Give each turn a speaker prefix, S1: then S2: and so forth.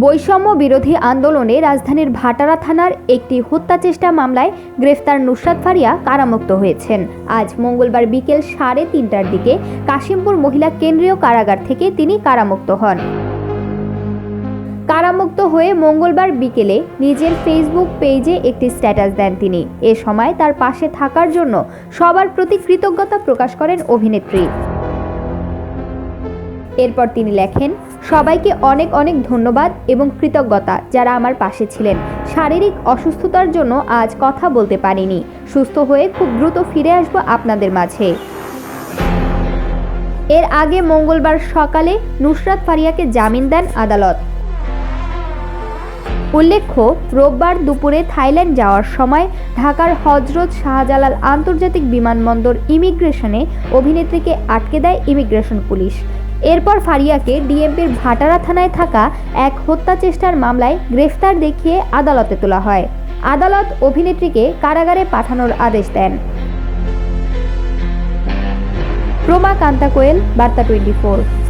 S1: বৈষম্য বিরোধী আন্দোলনে রাজধানীর ভাটারা থানার একটি হত্যা চেষ্টা মামলায় গ্রেফতার নুসরাত ফারিয়া কারামুক্ত হয়েছেন। আজ মঙ্গলবার বিকেল 3:30টার দিকে কাশিমপুর মহিলা কেন্দ্রীয় কারাগার থেকে তিনি কারামুক্ত হন। কারামুক্ত হয়ে মঙ্গলবার বিকেলে নিজের ফেসবুক পেজে একটি স্ট্যাটাস দেন তিনি। এ সময় তার পাশে থাকার জন্য সবার প্রতি কৃতজ্ঞতা প্রকাশ করেন অভিনেত্রী। এরপর তিনি লেখেন, সবাইকে অনেক অনেক ধন্যবাদ এবং কৃতজ্ঞতা যারা আমার পাশে ছিলেন। শারীরিক অসুস্থতার জন্য আজ কথা বলতে পারিনি। সুস্থ হয়ে খুব দ্রুত ফিরে আসবো আপনাদের মাঝে। এর আগে মঙ্গলবার সকালে নুসরাত ফারিয়াকে জামিন দেন আদালত। উল্লেখ্য, রোববার দুপুরে থাইল্যান্ড যাওয়ার সময় ঢাকার হযরত শাহজালাল আন্তর্জাতিক বিমানবন্দর ইমিগ্রেশনে অভিনেত্রীকে আটকে দেয় ইমিগ্রেশন পুলিশ। এরপর ফারিয়াকে ডিএমপির ভাটারা থানায় থাকা এক হত্যা চেষ্টার মামলায় গ্রেফতার দেখিয়ে আদালতে তোলা হয়। আদালত অভিনেত্রীকে কারাগারে পাঠানোর আদেশ দেন। প্রমা কান্তা কোয়েল, বার্তা 24।